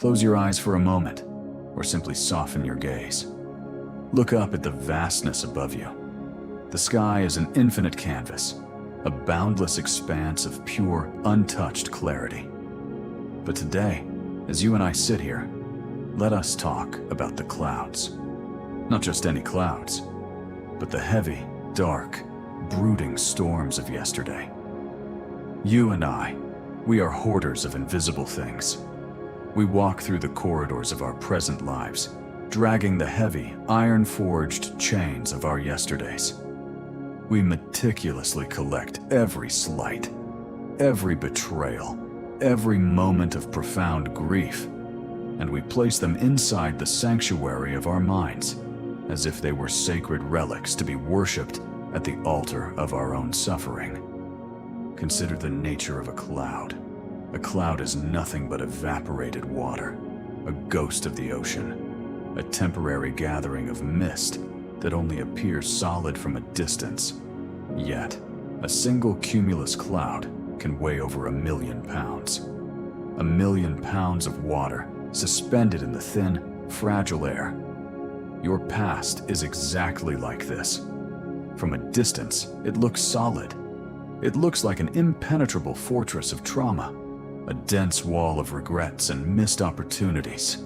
Close your eyes for a moment, or simply soften your gaze. Look up at the vastness above you. The sky is an infinite canvas, a boundless expanse of pure, untouched clarity. But today, as you and I sit here, let us talk about the clouds. Not just any clouds, but the heavy, dark, brooding storms of yesterday. You and I, we are hoarders of invisible things. We walk through the corridors of our present lives, dragging the heavy, iron-forged chains of our yesterdays. We meticulously collect every slight, every betrayal, every moment of profound grief, and we place them inside the sanctuary of our minds, as if they were sacred relics to be worshipped at the altar of our own suffering. Consider the nature of a cloud. A cloud is nothing but evaporated water, a ghost of the ocean, a temporary gathering of mist that only appears solid from a distance. Yet, a single cumulus cloud can weigh over 1,000,000 pounds. 1,000,000 pounds of water suspended in the thin, fragile air. Your past is exactly like this. From a distance, it looks solid. It looks like an impenetrable fortress of trauma, a dense wall of regrets and missed opportunities.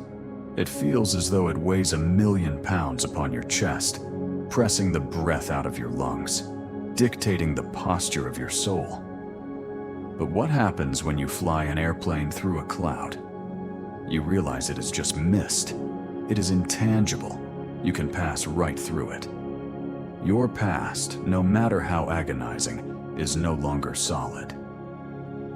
It feels as though it weighs 1,000,000 pounds upon your chest, pressing the breath out of your lungs, dictating the posture of your soul. But what happens when you fly an airplane through a cloud? You realize it is just mist. It is intangible. You can pass right through it. Your past, no matter how agonizing, is no longer solid.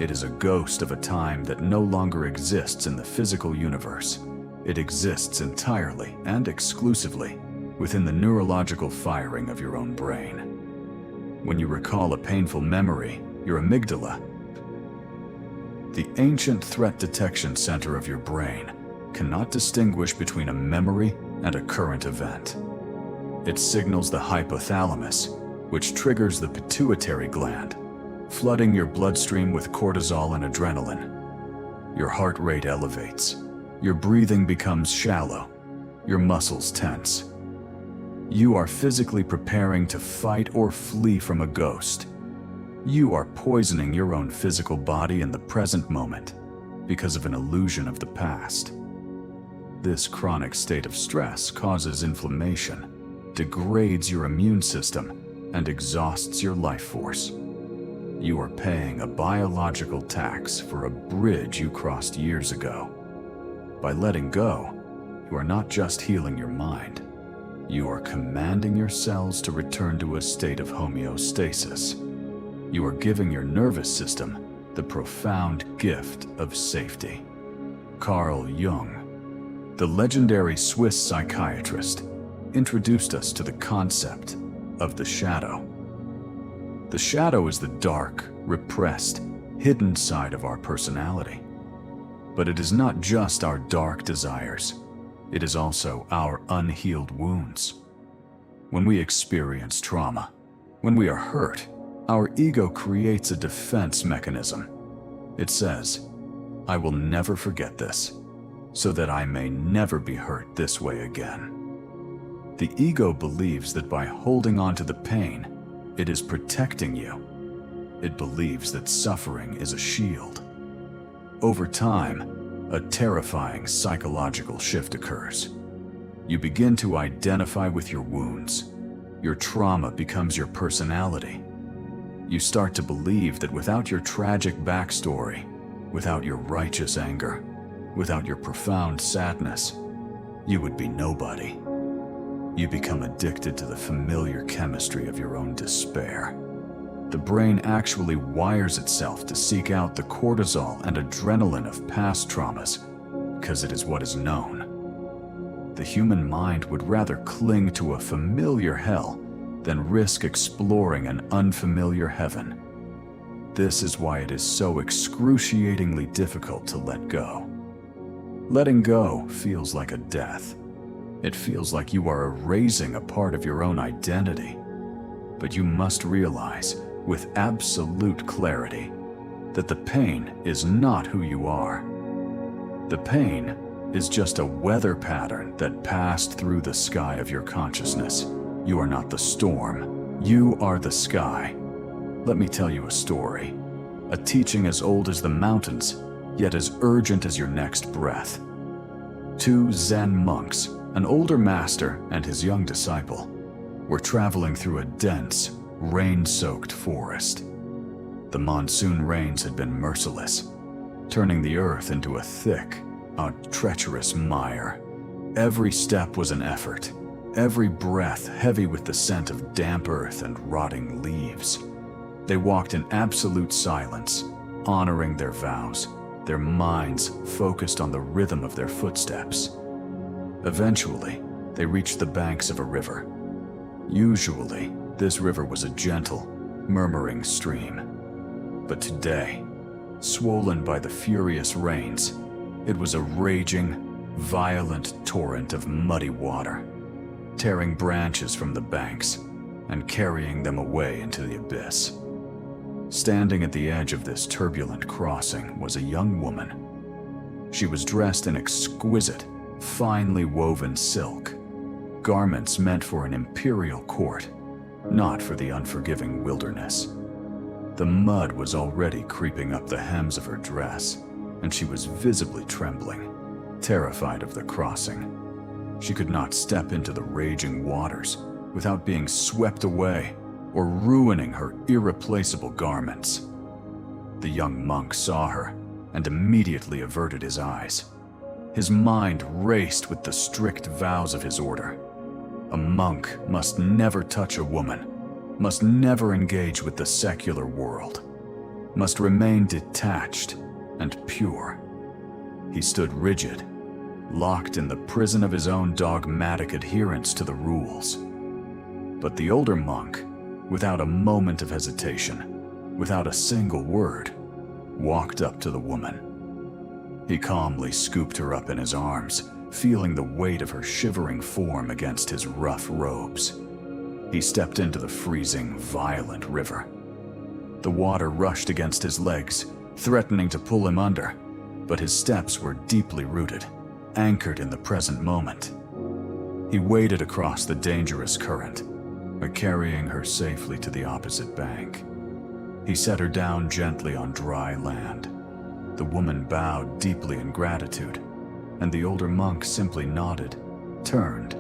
It is a ghost of a time that no longer exists in the physical universe. It exists entirely and exclusively within the neurological firing of your own brain. When you recall a painful memory, your amygdala, the ancient threat detection center of your brain, cannot distinguish between a memory and a current event. It signals the hypothalamus, which triggers the pituitary gland, flooding your bloodstream with cortisol and adrenaline. Your heart rate elevates. Your breathing becomes shallow. Your muscles tense. You are physically preparing to fight or flee from a ghost. You are poisoning your own physical body in the present moment because of an illusion of the past. This chronic state of stress causes inflammation, degrades your immune system, and exhausts your life force. You are paying a biological tax for a bridge you crossed years ago. By letting go, you are not just healing your mind. You are commanding your cells to return to a state of homeostasis. You are giving your nervous system the profound gift of safety. Carl Jung, the legendary Swiss psychiatrist, introduced us to the concept of the shadow. The shadow is the dark, repressed, hidden side of our personality. But it is not just our dark desires. It is also our unhealed wounds. When we experience trauma, when we are hurt, our ego creates a defense mechanism. It says, "I will never forget this, so that I may never be hurt this way again." The ego believes that by holding on to the pain, it is protecting you. It believes that suffering is a shield. Over time, a terrifying psychological shift occurs. You begin to identify with your wounds. Your trauma becomes your personality. You start to believe that without your tragic backstory, without your righteous anger, without your profound sadness, you would be nobody. You become addicted to the familiar chemistry of your own despair. The brain actually wires itself to seek out the cortisol and adrenaline of past traumas because it is what is known. The human mind would rather cling to a familiar hell than risk exploring an unfamiliar heaven. This is why it is so excruciatingly difficult to let go. Letting go feels like a death. It feels like you are erasing a part of your own identity. But you must realize, with absolute clarity, that the pain is not who you are. The pain is just a weather pattern that passed through the sky of your consciousness. You are not the storm. You are the sky. Let me tell you a story. A teaching as old as the mountains, yet as urgent as your next breath. Two Zen monks, an older master and his young disciple, were traveling through a dense, rain-soaked forest. The monsoon rains had been merciless, turning the earth into a thick, treacherous mire. Every step was an effort, every breath heavy with the scent of damp earth and rotting leaves. They walked in absolute silence, honoring their vows, their minds focused on the rhythm of their footsteps. Eventually, they reached the banks of a river. Usually, this river was a gentle, murmuring stream. But today, swollen by the furious rains, it was a raging, violent torrent of muddy water, tearing branches from the banks and carrying them away into the abyss. Standing at the edge of this turbulent crossing was a young woman. She was dressed in exquisite, finely woven silk, garments meant for an imperial court, not for the unforgiving wilderness. The mud was already creeping up the hems of her dress, and she was visibly trembling, terrified of the crossing. She could not step into the raging waters without being swept away or ruining her irreplaceable garments. The young monk saw her and immediately averted his eyes. His mind raced with the strict vows of his order. A monk must never touch a woman, must never engage with the secular world, must remain detached and pure. He stood rigid, locked in the prison of his own dogmatic adherence to the rules. But the older monk, without a moment of hesitation, without a single word, walked up to the woman. He calmly scooped her up in his arms, feeling the weight of her shivering form against his rough robes. He stepped into the freezing, violent river. The water rushed against his legs, threatening to pull him under, but his steps were deeply rooted, anchored in the present moment. He waded across the dangerous current, carrying her safely to the opposite bank. He set her down gently on dry land. The woman bowed deeply in gratitude, and the older monk simply nodded, turned,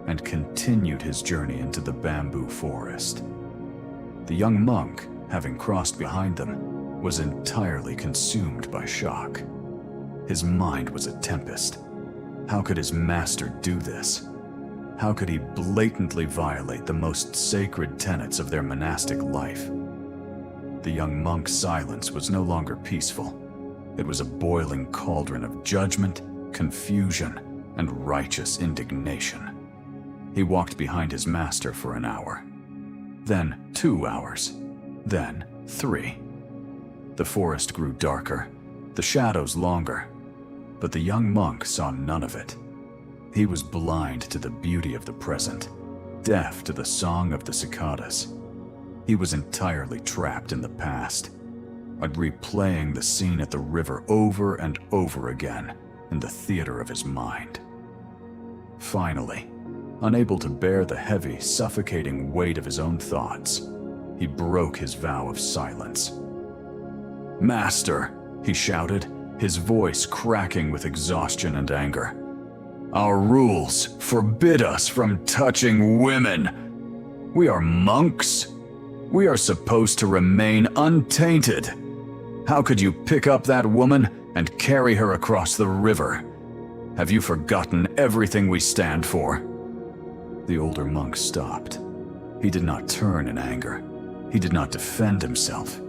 and continued his journey into the bamboo forest. The young monk, having crossed behind them, was entirely consumed by shock. His mind was a tempest. How could his master do this? How could he blatantly violate the most sacred tenets of their monastic life? The young monk's silence was no longer peaceful. It was a boiling cauldron of judgment, confusion, and righteous indignation. He walked behind his master for an hour, then 2 hours, then 3. The forest grew darker, the shadows longer, but the young monk saw none of it. He was blind to the beauty of the present, deaf to the song of the cicadas. He was entirely trapped in the past, replaying the scene at the river over and over again in the theater of his mind. Finally, unable to bear the heavy, suffocating weight of his own thoughts, he broke his vow of silence. "Master," he shouted, his voice cracking with exhaustion and anger, "our rules forbid us from touching women. We are monks. We are supposed to remain untainted. How could you pick up that woman and carry her across the river? Have you forgotten everything we stand for?" The older monk stopped. He did not turn in anger. He did not defend himself.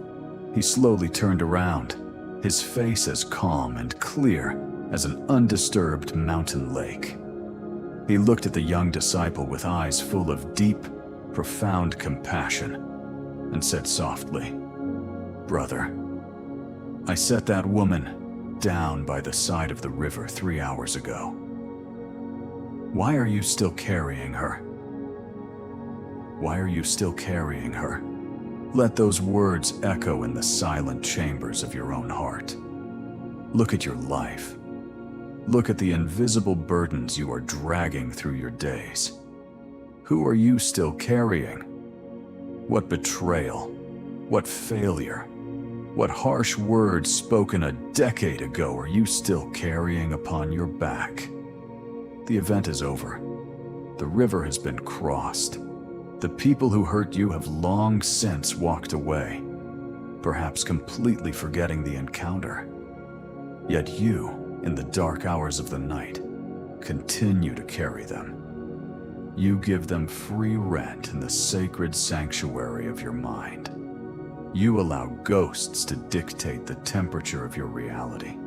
He slowly turned around, his face as calm and clear as an undisturbed mountain lake. He looked at the young disciple with eyes full of deep, profound compassion and said softly, "Brother, I set that woman down by the side of the river 3 hours ago. Why are you still carrying her? Why are you still carrying her? Let those words echo in the silent chambers of your own heart. Look at your life. Look at the invisible burdens you are dragging through your days. Who are you still carrying? What betrayal? What failure? What harsh words spoken a decade ago are you still carrying upon your back? The event is over. The river has been crossed. The people who hurt you have long since walked away, perhaps completely forgetting the encounter. Yet you, in the dark hours of the night, continue to carry them. You give them free rent in the sacred sanctuary of your mind. You allow ghosts to dictate the temperature of your reality.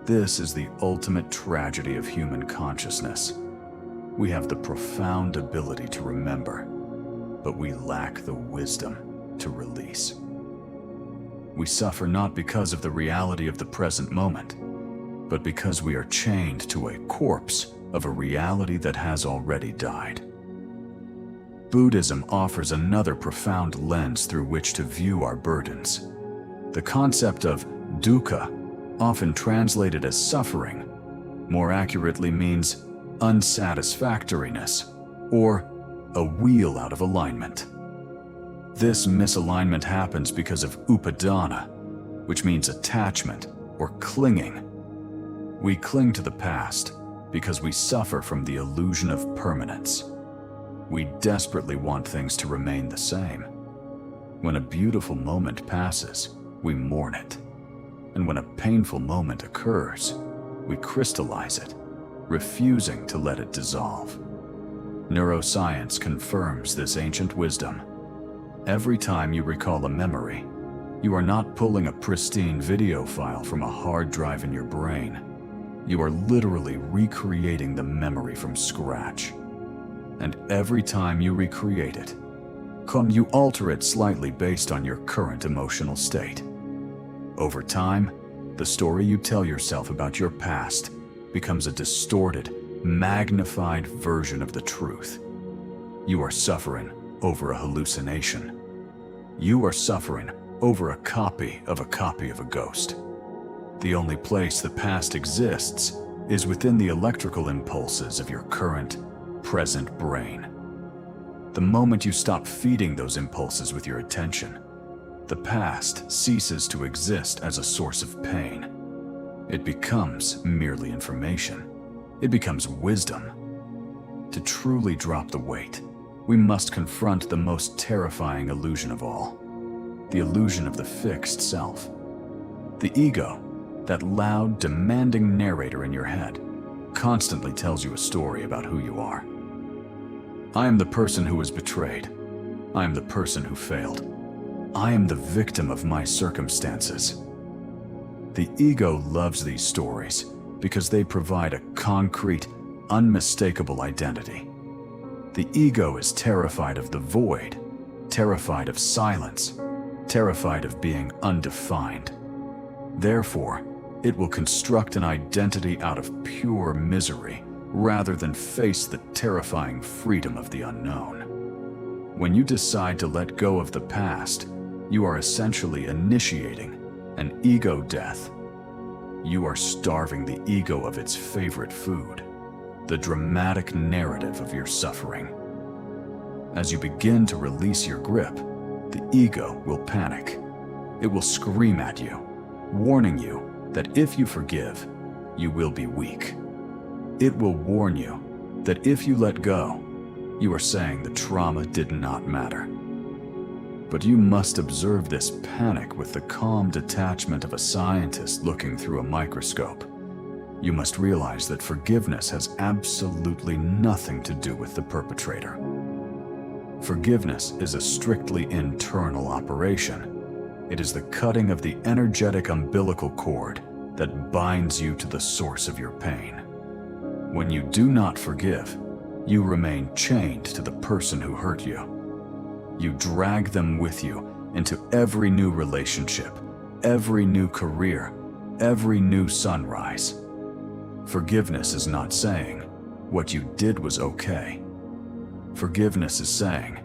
This is the ultimate tragedy of human consciousness. We have the profound ability to remember, but we lack the wisdom to release. We suffer not because of the reality of the present moment, but because we are chained to a corpse of a reality that has already died. Buddhism offers another profound lens through which to view our burdens. The concept of dukkha, often translated as suffering, more accurately means unsatisfactoriness, or a wheel out of alignment. This misalignment happens because of upadana, which means attachment or clinging. We cling to the past because we suffer from the illusion of permanence. We desperately want things to remain the same. When a beautiful moment passes, we mourn it. And when a painful moment occurs, we crystallize it, refusing to let it dissolve. Neuroscience confirms this ancient wisdom. Every time you recall a memory, you are not pulling a pristine video file from a hard drive in your brain. You are literally recreating the memory from scratch. And every time you recreate it, you alter it slightly based on your current emotional state. Over time, the story you tell yourself about your past becomes a distorted, magnified version of the truth. You are suffering over a hallucination. You are suffering over a copy of a ghost. The only place the past exists is within the electrical impulses of your current, present brain. The moment you stop feeding those impulses with your attention, the past ceases to exist as a source of pain. It becomes merely information. It becomes wisdom. To truly drop the weight, we must confront the most terrifying illusion of all, the illusion of the fixed self. The ego, that loud, demanding narrator in your head, constantly tells you a story about who you are. I am the person who was betrayed. I am the person who failed. I am the victim of my circumstances. The ego loves these stories because they provide a concrete, unmistakable identity. The ego is terrified of the void, terrified of silence, terrified of being undefined. Therefore, it will construct an identity out of pure misery rather than face the terrifying freedom of the unknown. When you decide to let go of the past, you are essentially initiating an ego death. You are starving the ego of its favorite food, the dramatic narrative of your suffering. As you begin to release your grip, the ego will panic. It will scream at you, warning you that if you forgive, you will be weak. It will warn you that if you let go, you are saying the trauma did not matter. But you must observe this panic with the calm detachment of a scientist looking through a microscope. You must realize that forgiveness has absolutely nothing to do with the perpetrator. Forgiveness is a strictly internal operation. It is the cutting of the energetic umbilical cord that binds you to the source of your pain. When you do not forgive, you remain chained to the person who hurt you. You drag them with you into every new relationship, every new career, every new sunrise. Forgiveness is not saying, what you did was okay. Forgiveness is saying,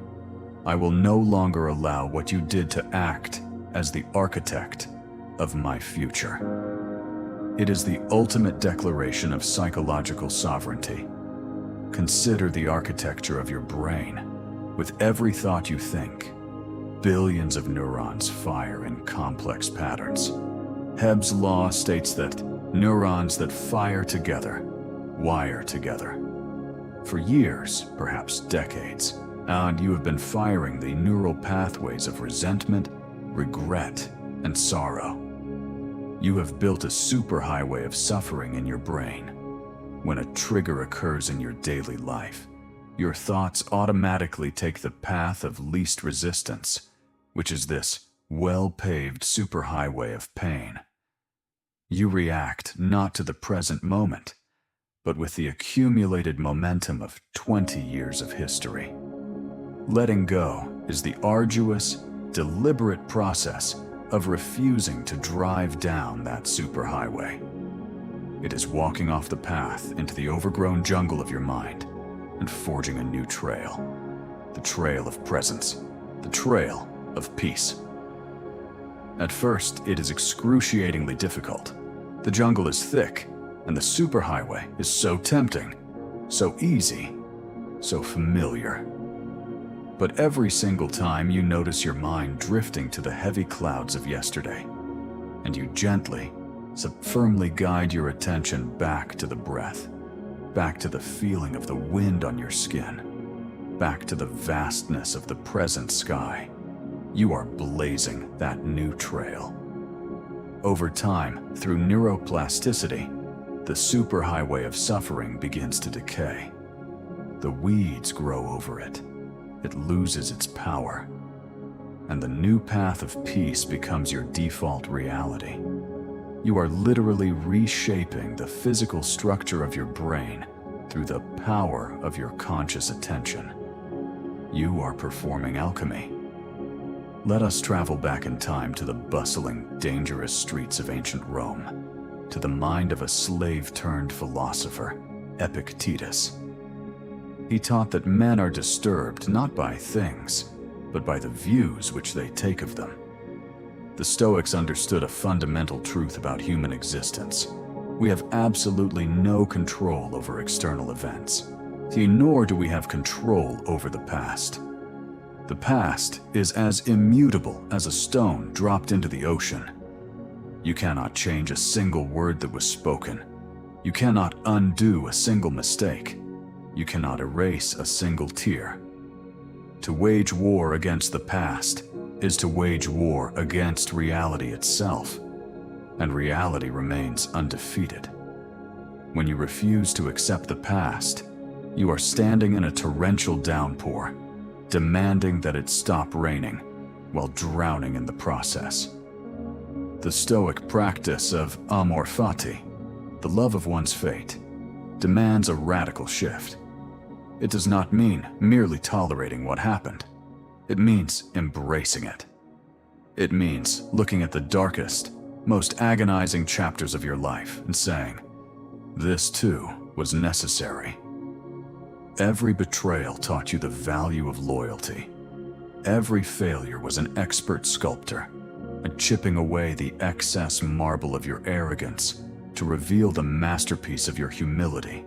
I will no longer allow what you did to act as the architect of my future. It is the ultimate declaration of psychological sovereignty. Consider the architecture of your brain. With every thought you think, billions of neurons fire in complex patterns. Hebb's law states that neurons that fire together wire together. For years, perhaps decades, and you have been firing the neural pathways of resentment, regret, and sorrow. You have built a superhighway of suffering in your brain. When a trigger occurs in your daily life, your thoughts automatically take the path of least resistance, which is this well-paved superhighway of pain. You react not to the present moment, but with the accumulated momentum of 20 years of history. Letting go is the arduous, deliberate process of refusing to drive down that superhighway. It is walking off the path into the overgrown jungle of your mind and forging a new trail. The trail of presence, the trail of peace. At first, it is excruciatingly difficult. The jungle is thick, and the superhighway is so tempting, so easy, so familiar. But every single time you notice your mind drifting to the heavy clouds of yesterday, and you gently, firmly guide your attention back to the breath, back to the feeling of the wind on your skin, back to the vastness of the present sky, you are blazing that new trail. Over time, through neuroplasticity, the superhighway of suffering begins to decay. The weeds grow over it. It loses its power. And the new path of peace becomes your default reality. You are literally reshaping the physical structure of your brain through the power of your conscious attention. You are performing alchemy. Let us travel back in time to the bustling, dangerous streets of ancient Rome, to the mind of a slave-turned philosopher, Epictetus. He taught that men are disturbed not by things, but by the views which they take of them. The Stoics understood a fundamental truth about human existence. We have absolutely no control over external events. Nor do we have control over the past. The past is as immutable as a stone dropped into the ocean. You cannot change a single word that was spoken. You cannot undo a single mistake. You cannot erase a single tear. To wage war against the past is to wage war against reality itself, and reality remains undefeated. When you refuse to accept the past, you are standing in a torrential downpour, demanding that it stop raining while drowning in the process. The Stoic practice of amor fati, the love of one's fate, demands a radical shift. It does not mean merely tolerating what happened. It means embracing it. It means looking at the darkest, most agonizing chapters of your life and saying, "This too was necessary." Every betrayal taught you the value of loyalty. Every failure was an expert sculptor, chipping away the excess marble of your arrogance to reveal the masterpiece of your humility.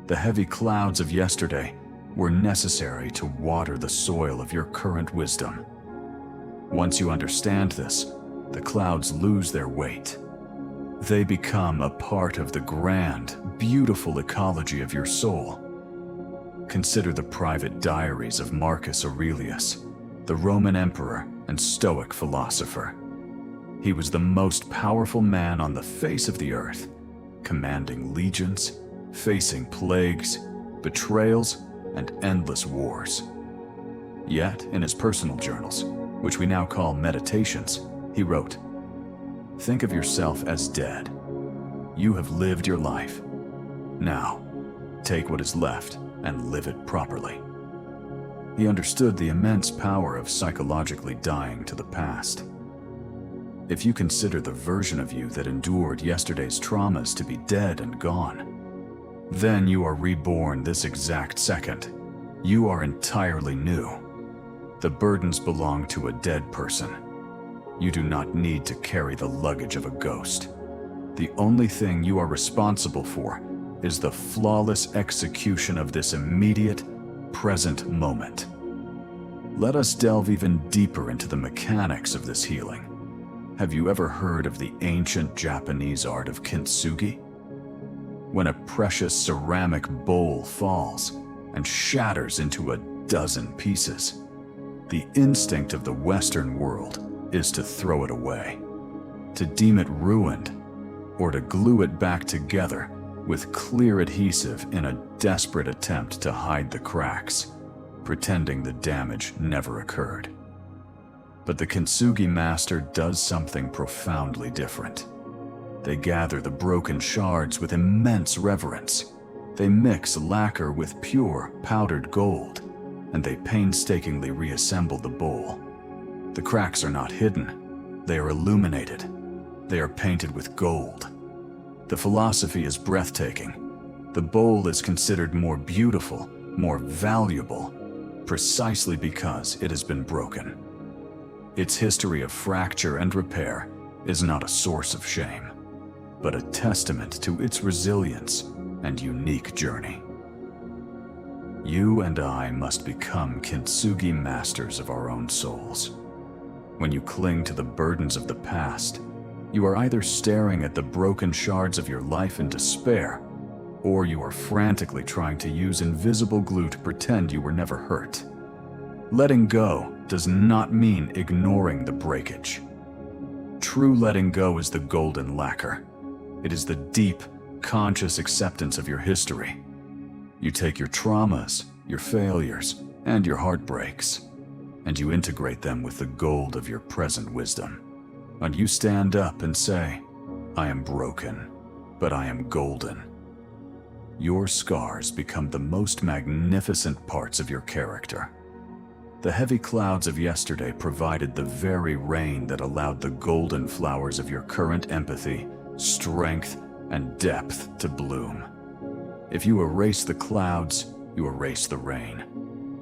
The heavy clouds of yesterday were necessary to water the soil of your current wisdom. Once you understand this, the clouds lose their weight. They become a part of the grand, beautiful ecology of your soul. Consider the private diaries of Marcus Aurelius, the Roman emperor and Stoic philosopher. He was the most powerful man on the face of the earth, commanding legions, facing plagues, betrayals, and endless wars. Yet, in his personal journals, which we now call meditations, he wrote, "Think of yourself as dead. You have lived your life. Now, take what is left and live it properly." He understood the immense power of psychologically dying to the past. If you consider the version of you that endured yesterday's traumas to be dead and gone, then you are reborn this exact second. You are entirely new. The burdens belong to a dead person. You do not need to carry the luggage of a ghost. The only thing you are responsible for is the flawless execution of this immediate, present moment. Let us delve even deeper into the mechanics of this healing. Have you ever heard of the ancient Japanese art of kintsugi? When a precious ceramic bowl falls and shatters into a dozen pieces, the instinct of the Western world is to throw it away, to deem it ruined, or to glue it back together with clear adhesive in a desperate attempt to hide the cracks, pretending the damage never occurred. But the kintsugi master does something profoundly different. They gather the broken shards with immense reverence. They mix lacquer with pure, powdered gold, and they painstakingly reassemble the bowl. The cracks are not hidden. They are illuminated. They are painted with gold. The philosophy is breathtaking. The bowl is considered more beautiful, more valuable, precisely because it has been broken. Its history of fracture and repair is not a source of shame, but a testament to its resilience and unique journey. You and I must become kintsugi masters of our own souls. When you cling to the burdens of the past, you are either staring at the broken shards of your life in despair, or you are frantically trying to use invisible glue to pretend you were never hurt. Letting go does not mean ignoring the breakage. True letting go is the golden lacquer. It is the deep, conscious acceptance of your history. You take your traumas, your failures, and your heartbreaks, and you integrate them with the gold of your present wisdom. And you stand up and say, I am broken, but I am golden. Your scars become the most magnificent parts of your character. The heavy clouds of yesterday provided the very rain that allowed the golden flowers of your current empathy, strength, and depth to bloom. If you erase the clouds, you erase the rain.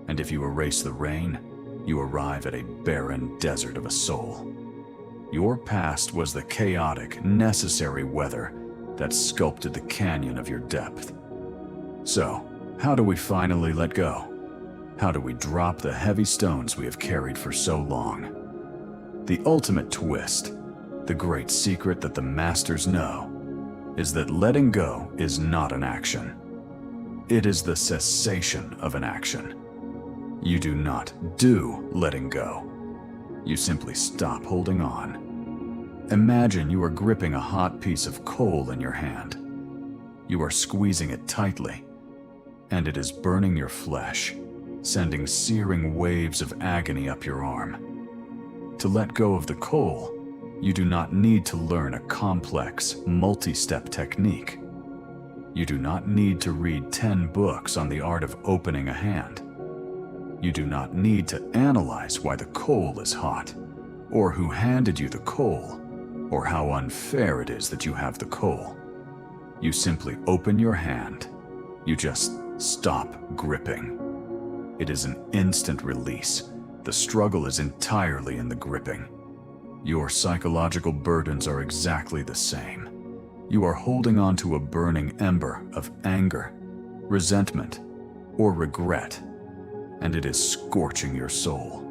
And if you erase the rain, you arrive at a barren desert of a soul. Your past was the chaotic, necessary weather that sculpted the canyon of your depth. So, how do we finally let go? How do we drop the heavy stones we have carried for so long? The ultimate twist, the great secret that the masters know, is that letting go is not an action. It is the cessation of an action. You do not do letting go. You simply stop holding on. Imagine you are gripping a hot piece of coal in your hand. You are squeezing it tightly, and it is burning your flesh, sending searing waves of agony up your arm. To let go of the coal, you do not need to learn a complex, multi-step technique. You do not need to read 10 books on the art of opening a hand. You do not need to analyze why the coal is hot, or who handed you the coal, or how unfair it is that you have the coal. You simply open your hand. You just stop gripping. It is an instant release. The struggle is entirely in the gripping. Your psychological burdens are exactly the same. You are holding on to a burning ember of anger, resentment, or regret, and it is scorching your soul.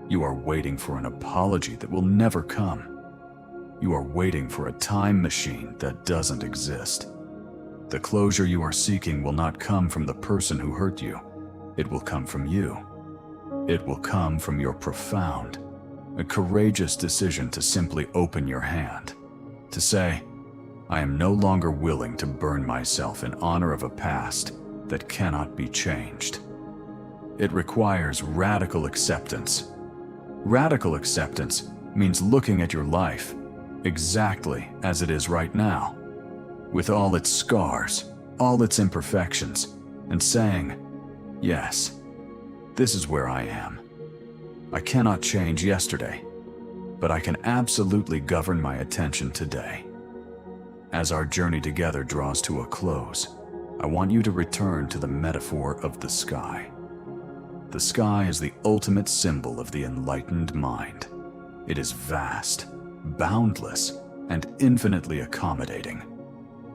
You are waiting for an apology that will never come. You are waiting for a time machine that doesn't exist. The closure you are seeking will not come from the person who hurt you. It will come from you. It will come from your profound, a courageous decision to simply open your hand, to say, I am no longer willing to burn myself in honor of a past that cannot be changed. It requires radical acceptance. Radical acceptance means looking at your life exactly as it is right now, with all its scars, all its imperfections, and saying, yes, this is where I am. I cannot change yesterday, but I can absolutely govern my attention today. As our journey together draws to a close, I want you to return to the metaphor of the sky. The sky is the ultimate symbol of the enlightened mind. It is vast, boundless, and infinitely accommodating.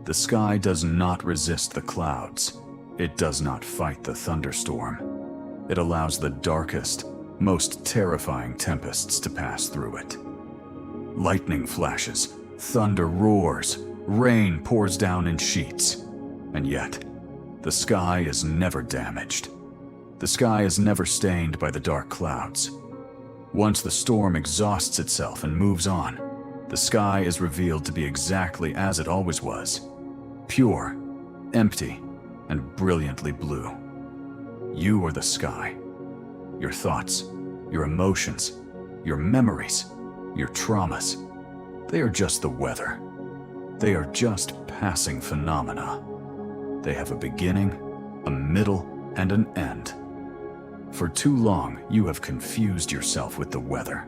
The sky does not resist the clouds. It does not fight the thunderstorm. It allows the darkest, most terrifying tempests to pass through it. Lightning flashes, thunder roars, rain pours down in sheets, and yet, the sky is never damaged. The sky is never stained by the dark clouds. Once the storm exhausts itself and moves on, the sky is revealed to be exactly as it always was: pure, empty, and brilliantly blue. You are the sky. Your thoughts, your emotions, your memories, your traumas, they are just the weather. They are just passing phenomena. They have a beginning, a middle, and an end. For too long, you have confused yourself with the weather.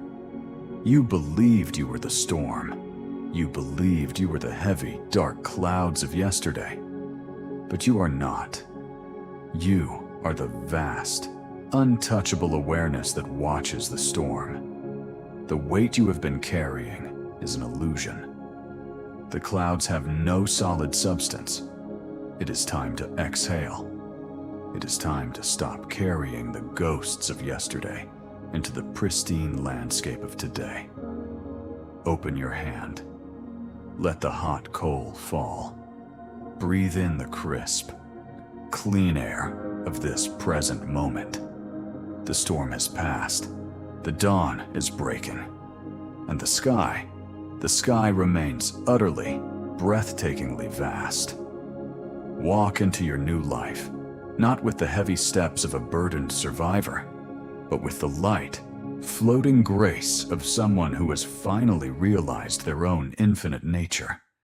You believed you were the storm. You believed you were the heavy, dark clouds of yesterday. But you are not. You are the vast, untouchable awareness that watches the storm. The weight you have been carrying is an illusion. The clouds have no solid substance. It is time to exhale. It is time to stop carrying the ghosts of yesterday into the pristine landscape of today. Open your hand. Let the hot coal fall. Breathe in the crisp, clean air of this present moment. The storm has passed. The dawn is breaking. And the sky remains utterly, breathtakingly vast. Walk into your new life, not with the heavy steps of a burdened survivor, but with the light, floating grace of someone who has finally realized their own infinite nature.